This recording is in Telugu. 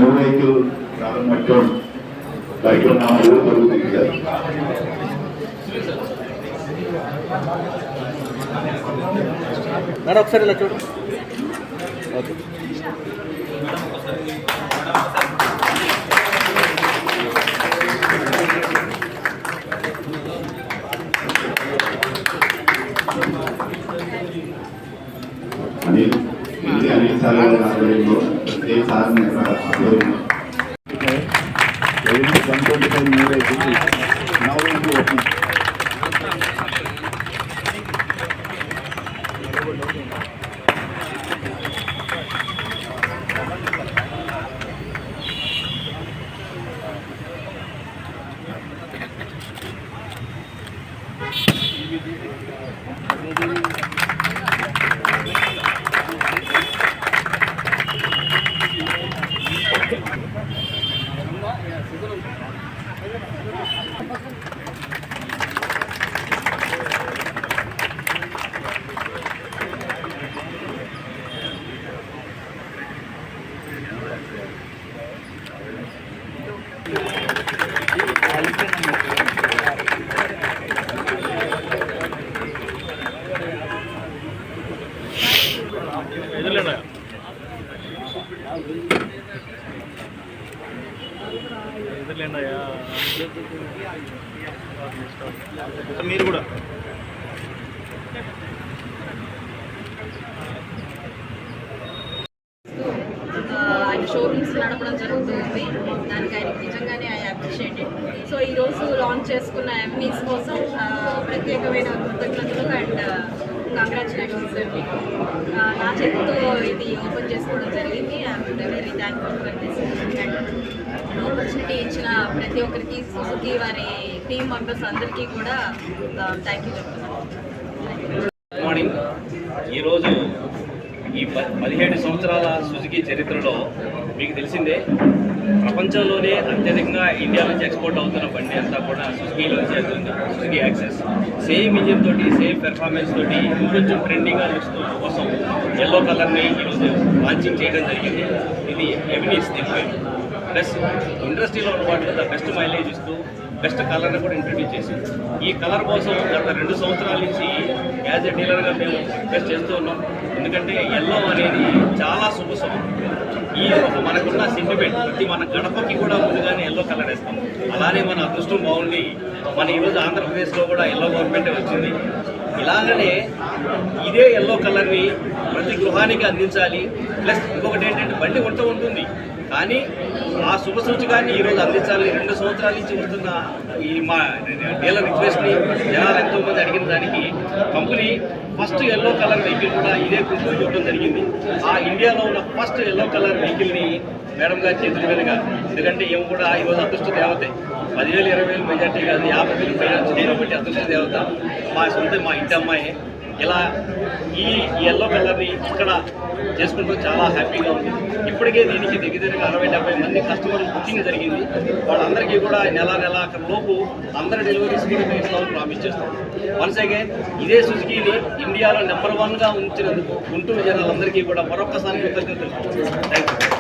న్యూ వెహికల్ ప్రారంభోత్సవం కార్యక్రమం జరుగుతుంది సార్. మేడం ఒకసారి ఇలా చూడు. ఓకే అనిల్ సార్ ఆధ్వర్యంలో ప్రతి సార్ని ఆధ్వర్యంలో 125 new vehicle now into opening. మీరు కూడా ఆయన షోరూమ్స్ నడపడం జరుగుతుంది. దానికి ఆయనకి నిజంగానే ఐ అప్రిషియేటెడ్. సో ఈరోజు లాంచ్ చేసుకున్న ఎంఈస్ కోసం ప్రత్యేకమైన కృతజ్ఞతలు అండ్ కంగ్రాచులేషన్స్ అండి. నా చేతితో ఇది ఓపెన్ చేసుకోవడం జరిగింది. I'm very thankful for this and opportunity ఇచ్చిన ప్రతి ఒక్కరికి, సుజుకి వారి టీమ్ మెంబర్స్ అందరికీ కూడా థ్యాంక్ యూ చెప్తున్నాను. Good morning. ఈరోజు ఈ 17 సంవత్సరాల సుజుకి చరిత్రలో మీకు తెలిసిందే, ప్రపంచంలోనే అత్యధికంగా ఇండియా నుంచి ఎక్స్పోర్ట్ అవుతున్న బండి అంతా కూడా సుజుకిలోంచి వెళ్తుంది. సుజుకి యాక్సెస్ సేమ్ ఇంజిన్ తోటి, సేమ్ పెర్ఫార్మెన్స్ తోటి, ఇంకొంచెం ట్రెండింగ్గా లుక్స్ కోసం ఎల్లో కలర్ని ఈరోజు లాంచింగ్ చేయడం జరిగింది. ఇది ఎమినీస్ దీనిపై ప్లస్ ఇండస్ట్రీలో ఉన్న వాటిలో ద బెస్ట్ మైలేజ్ ఇస్తూ బెస్ట్ కలర్ని కూడా ఇంట్రడ్యూస్ చేసింది. ఈ కలర్ కోసం గత 2 సంవత్సరాల నుంచి యాజ్ ఎ డీలర్గా మేము రిక్వెస్ట్ చేస్తూ ఉన్నాం. ఎందుకంటే ఎల్లో అనేది చాలా శుభశుభం. ఈ మనకున్న సెంటిమెంట్ ప్రతి మన గడపకి కూడా ముందుగానే ఎల్లో కలర్ వేస్తాం. అలానే మన అదృష్టం బాగుండి మన ఈరోజు ఆంధ్రప్రదేశ్లో కూడా ఎల్లో గవర్నమెంటే వచ్చింది. ఇలాగనే ఇదే ఎల్లో కలర్ని ప్రతి గృహానికి అందించాలి. ప్లస్ ఇంకొకటి ఏంటంటే బండి ఉంటూ ఉంటుంది కానీ ఆ శుభ సూచకాన్ని ఈరోజు అందించాలని 2 సంవత్సరాల నుంచి వస్తున్న ఈ మా డీలర్ రిక్వెస్ట్ని జనాలు ఎంతోమంది అడిగిన దానికి company first yellow colour vehicle కూడా ఇదే గుర్తు చూడడం జరిగింది. ఆ ఇండియాలో ఉన్న ఫస్ట్ ఎల్లో కలర్ వెహికల్ని మేడం గారి చేతుల మీదుగా, ఎందుకంటే ఏమో కూడా ఈరోజు అదృష్ట దేవతే 10,000 20,000 మెజార్టీ కాదు, 50,000 ఫైనాన్స్ కాబట్టి అదృష్ట దేవత మా ఇంటి అమ్మాయి. ఇలా ఈ ఎల్లో కలర్ని ఇక్కడ చేసుకుంటూ చాలా హ్యాపీగా ఉంది. ఇప్పటికే దీనికి దగ్గరగా 60-70 మంది కస్టమర్లు బుకింగ్ జరిగింది. వాళ్ళందరికీ కూడా నెల అక్కడ లోపు అందరి డెలివరీస్ కూడా ఇస్తామని ప్రామిస్ చేస్తాం. వన్స్ అగైన్ ఇదే సుజుకిని ఇండియాలో నెంబర్ 1గా ఉంచినందుకు గుంటూరు జనాలందరికీ కూడా మరొకసారి కృతజ్ఞతలు. Thank you.